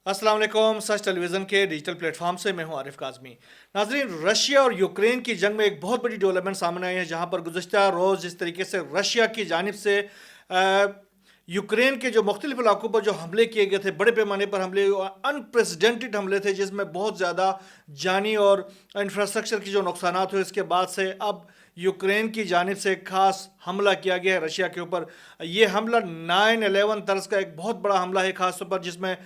अस्सलाम वालेकुम। सच टेलीविज़न के डिजिटल प्लेटफॉर्म से मैं हूं आरिफ काज़मी। नाजरीन, रशिया और यूक्रेन की जंग में एक बहुत बड़ी डेवलपमेंट सामने आई है, जहां पर गुज़श्ता रोज़ जिस तरीके से रशिया की जानिब से यूक्रेन के जो मुख्तलिफ इलाकों पर जो हमले किए गए थे, बड़े पैमाने पर हमले, अनप्रेसिडेंटेड हमले थे, जिसमें बहुत ज़्यादा जानी और इंफ्रास्ट्रक्चर की जो नुकसान हुए, इसके बाद से अब यूक्रेन की जानिब से एक खास हमला किया गया है रशिया के ऊपर। ये हमला 9/11 तर्ज का एक बहुत बड़ा हमला है, खास तौर पर जिसमें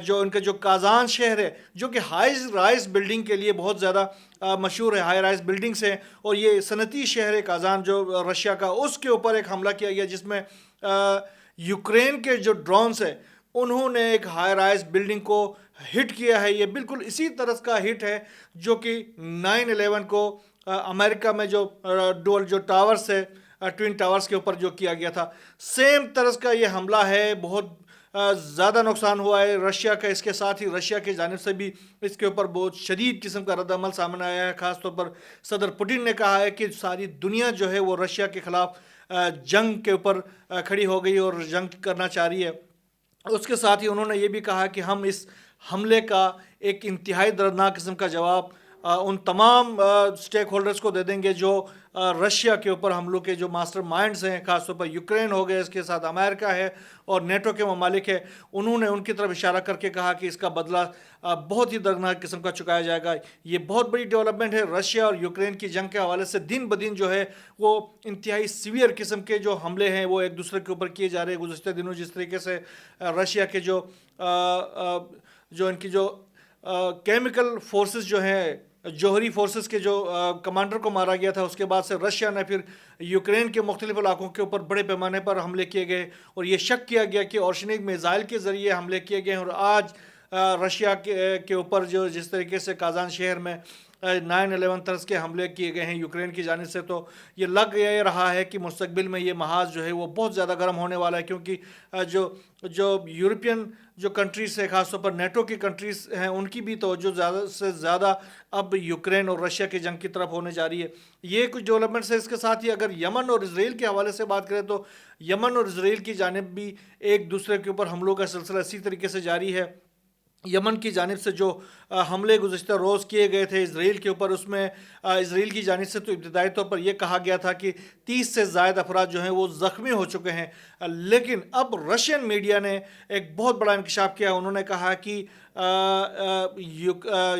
जो उनका जो काजान शहर है, जो कि हाई राइज बिल्डिंग के लिए बहुत ज़्यादा मशहूर है, हाई राइज बिल्डिंग्स हैं, और ये सनती शहर है काजान जो रशिया का, उसके ऊपर एक हमला किया गया जिसमें यूक्रेन के जो ड्रोन्स है उन्होंने एक हाई राइज बिल्डिंग को हिट किया है। ये बिल्कुल इसी तरह का हिट है जो कि 9/11 को अमेरिका में जो डुअल जो टावर्स है, ट्विन टावर्स के ऊपर जो किया गया था, सेम तरह का ये हमला है। बहुत ज़्यादा नुकसान हुआ है रशिया का। इसके साथ ही रशिया की जानिब से भी इसके ऊपर बहुत शदीद किस्म का रद्दअमल सामने आया है। ख़ास तौर पर सदर पुतिन ने कहा है कि सारी दुनिया जो है वो रशिया के ख़िलाफ़ जंग के ऊपर खड़ी हो गई और जंग करना चाह रही है। उसके साथ ही उन्होंने ये भी कहा कि हम इस हमले का एक इंतहाई दर्दनाक किस्म का जवाब उन तमाम स्टेक होल्डर्स को दे देंगे जो रशिया के ऊपर हमलों के जो मास्टर माइंड्स हैं, खासतौर पर यूक्रेन हो गए, इसके साथ अमेरिका है और नेटो के ममालिक है। उन्होंने उनकी तरफ इशारा करके कहा कि इसका बदला बहुत ही दर्दनाक किस्म का चुकाया जाएगा। ये बहुत बड़ी डेवलपमेंट है। रशिया और यूक्रेन की जंग के हवाले से दिन ब दिन जो है वो इंतहाई सीवियर किस्म के जो हमले हैं वो एक दूसरे के ऊपर किए जा रहे हैं। गुज़श्ते दिनों जिस तरीके से रशिया के जो इनकी जो केमिकल फोर्सेस जो हैं, जौहरी फोर्सेस के जो कमांडर को मारा गया था, उसके बाद से रशिया ने फिर यूक्रेन के मुख्तलिफ इलाकों के ऊपर बड़े पैमाने पर हमले किए गए और ये शक किया गया कि ऑर्शनिक मिज़ाइल के ज़रिए हमले किए गए हैं। और आज रशिया के ऊपर जो जिस तरीके से काजान शहर में 9/11 तर्ज के हमले किए गए हैं यूक्रेन की जानिब से, तो ये लग ये रहा है कि मुस्तकबिल में ये महाज जो है वो बहुत ज़्यादा गर्म होने वाला है, क्योंकि जो जो यूरोपियन जो कंट्रीज़ है, ख़ासतौर पर नेटो की कंट्रीज़ हैं, उनकी भी तवज्जो ज़्यादा से ज़्यादा अब यूक्रेन और रशिया की जंग की तरफ होने जा रही है। ये कुछ डेवलपमेंट्स है। इसके साथ ही अगर यमन और इसराइल के हवाले से बात करें तो यमन और इसराइल की जानिब भी एक दूसरे के ऊपर हमलों का सिलसिला इसी तरीके से जारी है। यमन की जानिब से जो हमले गुज़श्ता रोज़ किए गए थे इसराइल के ऊपर, उसमें इसराइल की जानिब से तो इब्तदाई तौर पर यह कहा गया था कि 30 से ज़ायद अफराद जो हैं वो ज़ख्मी हो चुके हैं। लेकिन अब रशियन मीडिया ने एक बहुत बड़ा इंकशाफ किया। उन्होंने कहा कि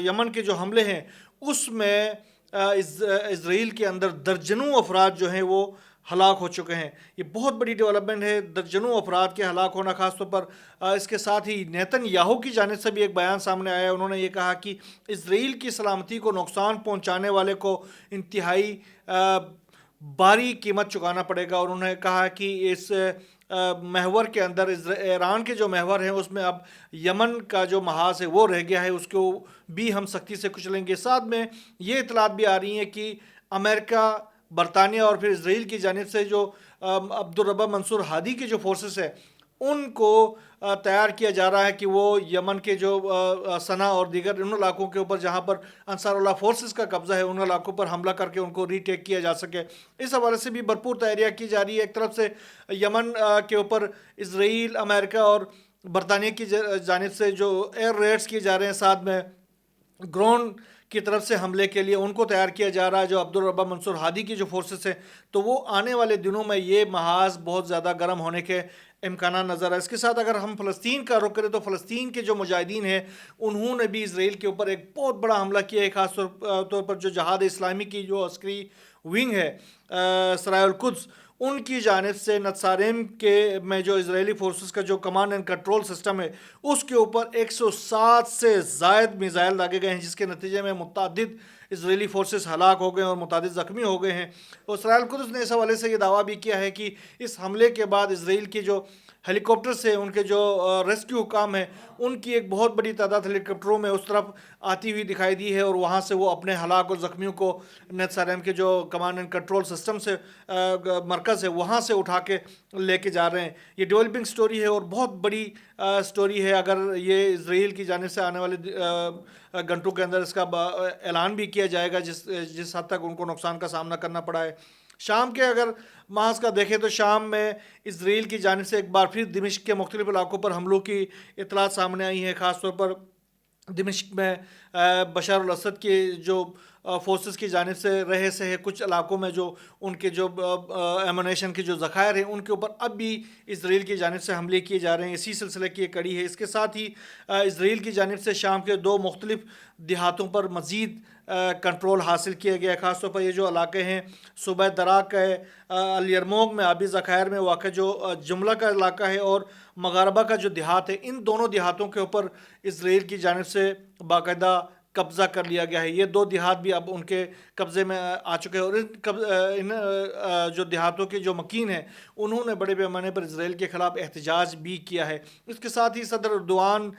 यमन के जो हमले हैं उसमें इसराइल के अंदर दर्जनों अफराद जो हैं वो हलाक हो चुके हैं। ये बहुत बड़ी डेवलपमेंट है, दर्जनों अफराद के हलाक होना। ख़ास तौर पर इसके साथ ही नेतन्याहू की जानिब से भी एक बयान सामने आया। उन्होंने ये कहा कि इसराइल की सलामती को नुकसान पहुंचाने वाले को इंतहाई भारी कीमत चुकाना पड़ेगा। और उन्होंने कहा कि इस महवर के अंदर ईरान के जो महवर हैं उसमें अब यमन का जो महाज है वो रह गया है, उसको भी हम सख्ती से कुचलेंगे। साथ में ये इतलात भी आ रही हैं कि अमेरिका, बरतानिया और फिर इसराइल की जानिब से जो अब्दुर्रब्बा मंसूर हादी के जो फोर्सेस है उनको तैयार किया जा रहा है कि वो यमन के जो सना और दीगर उन इलाकों के ऊपर जहाँ पर अंसारुल्लाह फोर्सेस का कब्ज़ा है, उन इलाकों पर हमला करके उनको रीटेक किया जा सके। इस हवाले से भी भरपूर तैयारियाँ की जा रही है। एक तरफ से यमन के ऊपर इसराइल, अमेरिका और बरतानिया की जानिब से जो एयर रेड्स किए जा रहे हैं, साथ में ग्राउंड की तरफ से हमले के लिए उनको तैयार किया जा रहा है, जो अब्दुर्रब्बा मंसूर हादी की जो फोर्सेस हैं। तो वो आने वाले दिनों में ये महाज बहुत ज़्यादा गर्म होने के इम्कान नज़र है। इसके साथ अगर हम फ़लस्तीन का रुख करें तो फ़लस्तीन के जो मुजाहिदीन हैं उन्होंने भी इसराइल के ऊपर एक बहुत बड़ा हमला किया है। ख़ास तौर पर जो जहाद इस्लामी की जो अस्करी विंग है सरायुल कुद्स, उनकी जानिब से नत्सारिम के में जो इजरायली फोर्सेस का जो कमांड एंड कंट्रोल सिस्टम है उसके ऊपर 107 से ज़ायद मिज़ाइल दागे गए हैं, जिसके नतीजे में मुतअद्दिद इजरायली फोर्सेस हलाक हो गए और मुतअद्दिद ज़ख्मी हो गए हैं। और इसराइल कुद्स ने इस हवाले से ये दावा भी किया है कि इस हमले के बाद इसराइल की जो हेलीकॉप्टर से उनके जो रेस्क्यू हुकाम है उनकी एक बहुत बड़ी तादाद हेलीकॉप्टरों में उस तरफ आती हुई दिखाई दी है और वहाँ से वो अपने हलाक और ज़ख्मियों को नेत्सारम के जो कमांड एंड कंट्रोल सिस्टम से मरकज़ है वहाँ से उठा के लेके जा रहे हैं। ये डेवलपिंग स्टोरी है और बहुत बड़ी स्टोरी है। अगर ये इसराइल की जानिब से आने वाले घंटों के अंदर इसका ऐलान भी किया जाएगा जिस जिस हद तक उनको नुकसान का सामना करना पड़ा है। شام کے اگر محاذ کا دیکھیں تو شام میں اسرائیل کی جانب سے ایک بار پھر دمشق کے مختلف علاقوں پر حملوں کی اطلاعات سامنے آئی ہیں. خاص طور پر دمشق میں بشار الاسد کی جو فورسز کی جانب سے رہے سے کچھ علاقوں میں جو ان کے جو ایمونیشن کے جو ذخائر ہیں ان کے اوپر اب بھی اسرائیل کی جانب سے حملے کیے جا رہے ہیں. اسی سلسلے کی ایک کڑی ہے. اس کے ساتھ ہی اسرائیل کی جانب سے شام کے 2 مختلف دیہاتوں پر مزید کنٹرول حاصل کیا گیا ہے. خاص طور پر یہ جو علاقے ہیں صوبہ دراک ہے، الیرموک میں آبی ذخائر میں واقع جو جملہ کا علاقہ ہے، اور مغاربہ کا جو دیہات ہے، ان دونوں دیہاتوں کے اوپر اسرائیل کی جانب سے باقاعدہ قبضہ کر لیا گیا ہے. یہ 2 دیہات بھی اب ان کے قبضے میں آ چکے ہیں، اور ان جو دیہاتوں کے جو مکین ہیں انہوں نے بڑے پیمانے پر اسرائیل کے خلاف احتجاج بھی کیا ہے. اس کے ساتھ ہی صدر اردوان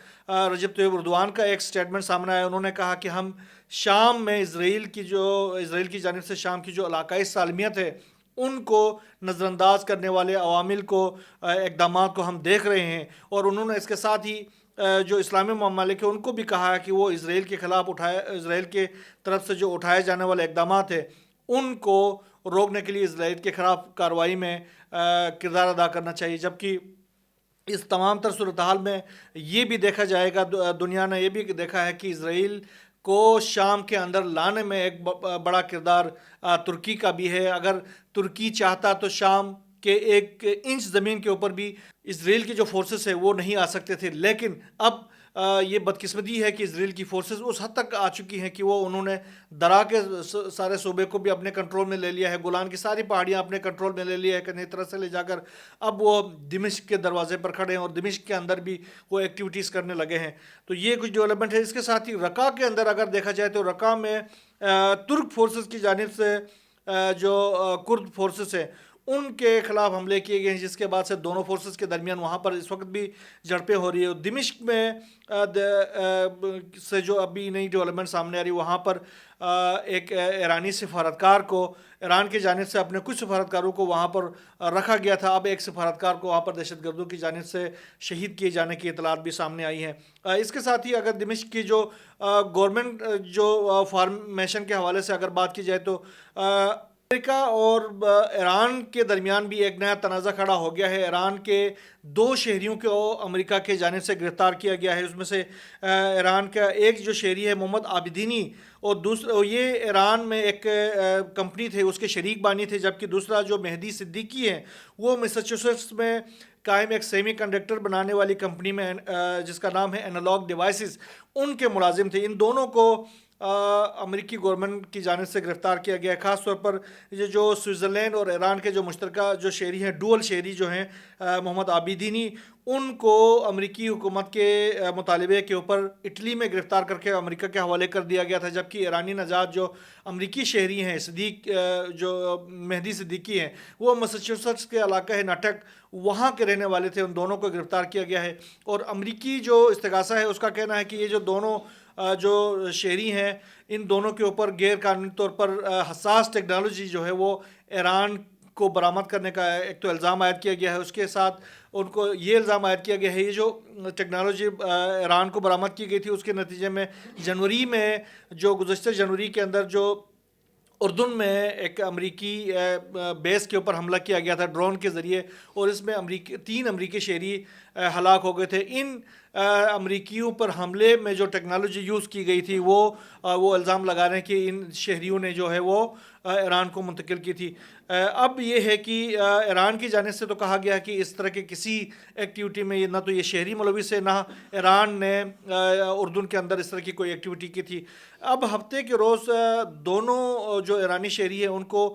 رجب طیب اردوان کا ایک سٹیٹمنٹ سامنے آیا. انہوں نے کہا کہ ہم شام میں اسرائیل کی جانب سے شام کی جو علاقائی سالمیت ہے ان کو نظر انداز کرنے والے عوامل کو، اقدامات کو ہم دیکھ رہے ہیں. اور انہوں نے اس کے ساتھ ہی جو اسلامی ممالک ہیں ان کو بھی کہا ہے کہ وہ اسرائیل کے خلاف اسرائیل کے طرف سے جو اٹھائے جانے والے اقدامات ہیں ان کو روکنے کے لیے اسرائیل کے خلاف کارروائی میں کردار ادا کرنا چاہیے. جبکہ اس تمام تر صورتحال میں یہ بھی دیکھا جائے گا، دنیا نے یہ بھی دیکھا ہے کہ اسرائیل کو شام کے اندر لانے میں ایک بڑا کردار ترکی کا بھی ہے. اگر ترکی چاہتا تو شام کہ 1 انچ زمین کے اوپر بھی اسرائیل کے جو فورسز ہیں وہ نہیں آ سکتے تھے. لیکن اب یہ بدقسمتی ہے کہ اسرائیل کی فورسز اس حد تک آ چکی ہیں کہ انہوں نے درا کے سارے صوبے کو بھی اپنے کنٹرول میں لے لیا ہے، گولان کی ساری پہاڑیاں اپنے کنٹرول میں لے لیا ہے کئی طرح سے لے جا کر اب وہ دمشق کے دروازے پر کھڑے ہیں اور دمشق کے اندر بھی وہ ایکٹیویٹیز کرنے لگے ہیں. تو یہ کچھ ڈیولپمنٹ ہے. اس کے ساتھ ہی رقہ کے اندر اگر دیکھا جائے تو رقہ میں ترک فورسز کی جانب سے جو کرد فورسز ہیں ان کے خلاف حملے کیے گئے ہیں، جس کے بعد سے دونوں فورسز کے درمیان وہاں پر اس وقت بھی جھڑپیں ہو رہی ہے. دمشق میں سے جو ابھی نئی ڈیولپمنٹ سامنے آ رہی ہے، وہاں پر ایک ایرانی سفارتکار کو ایران کی جانب سے اپنے کچھ سفارتکاروں کو وہاں پر رکھا گیا تھا. اب ایک سفارتکار کو وہاں پر دہشت گردوں کی جانب سے شہید کیے جانے کی اطلاعات بھی سامنے آئی ہیں. اس کے ساتھ ہی اگر دمشق کی جو گورنمنٹ جو فارمیشن کے حوالے سے اگر بات کی جائے تو امریکہ اور ایران کے درمیان بھی ایک نیا تنازع کھڑا ہو گیا ہے. ایران کے 2 شہریوں کو امریکہ کے جانب سے گرفتار کیا گیا ہے. اس میں سے ایران کا ایک جو شہری ہے محمد عابدینی، اور دوسرا یہ ایران میں ایک کمپنی تھے اس کے شریک بانی تھے، جبکہ دوسرا جو مہدی صدیقی ہے وہ میساچوسیٹس میں قائم ایک سیمی کنڈکٹر بنانے والی کمپنی میں جس کا نام ہے اینالاگ ڈیوائسز ان کے ملازم تھے. ان دونوں کو امریکی گورنمنٹ کی جانب سے گرفتار کیا گیا ہے. خاص طور پر یہ جو سوئٹزرلینڈ اور ایران کے جو مشترکہ جو شہری ہیں، ڈوئل شہری جو ہیں محمد عابدینی، ان کو امریکی حکومت کے مطالبے کے اوپر اٹلی میں گرفتار کر کے امریکہ کے حوالے کر دیا گیا تھا. جبکہ ایرانی نژاد جو امریکی شہری ہیں جو مہدی صدیقی ہیں وہ میساچوسیٹس کے علاقہ ہے ناٹک، وہاں کے رہنے والے تھے. ان دونوں کو گرفتار کیا گیا ہے. اور امریکی جو استغاثہ ہے اس کا کہنا ہے کہ یہ جو دونوں جو شہری ہیں ان دونوں کے اوپر غیر قانونی طور پر حساس ٹیکنالوجی جو ہے وہ ایران کو برآمد کرنے کا ایک تو الزام عائد کیا گیا ہے. اس کے ساتھ ان کو یہ الزام عائد کیا گیا ہے یہ جو ٹیکنالوجی ایران کو برآمد کی گئی تھی اس کے نتیجے میں جنوری میں جو گزشتہ جنوری کے اندر جو اردن میں ایک امریکی بیس کے اوپر حملہ کیا گیا تھا ڈرون کے ذریعے، اور اس میں 3 امریکی شہری ہلاک ہو گئے تھے. ان امریکیوں پر حملے میں جو ٹیکنالوجی یوز کی گئی تھی وہ الزام لگا رہے ہیں کہ ان شہریوں نے جو ہے وہ ایران کو منتقل کی تھی. اب یہ ہے کہ ایران کی جانب سے تو کہا گیا کہ اس طرح کے کسی ایکٹیویٹی میں نہ تو یہ شہری ملوث ہے، نہ ایران نے اردن کے اندر اس طرح کی کوئی ایکٹیویٹی کی تھی. اب ہفتے کے روز دونوں جو ایرانی شہری ہیں ان کو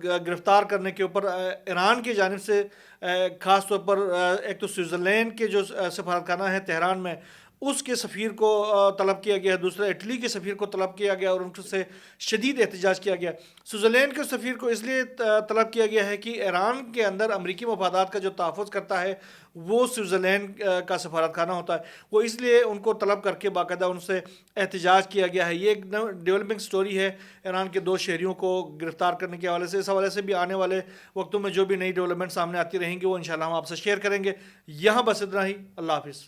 گرفتار کرنے کے اوپر ایران کی جانب سے خاص طور پر ایک تو سوئٹزرلینڈ کے جو سفارتخانہ ہے تہران میں اس کے سفیر کو طلب کیا گیا، دوسرا اٹلی کے سفیر کو طلب کیا گیا اور ان سے شدید احتجاج کیا گیا. سوئٹزرلینڈ کے سفیر کو اس لیے طلب کیا گیا ہے کہ ایران کے اندر امریکی مفادات کا جو تحفظ کرتا ہے وہ سوئٹزرلینڈ کا سفارتخانہ ہوتا ہے، وہ اس لیے ان کو طلب کر کے باقاعدہ ان سے احتجاج کیا گیا ہے. یہ ایک ڈیولپنگ سٹوری ہے ایران کے 2 شہریوں کو گرفتار کرنے کے حوالے سے. اس حوالے سے بھی آنے والے وقتوں میں جو بھی نئی ڈیولپمنٹ سامنے آتی رہیں گی وہ انشاءاللہ ہم آپ سے شیئر کریں گے. یہاں بس اتنا ہی. اللہ حافظ.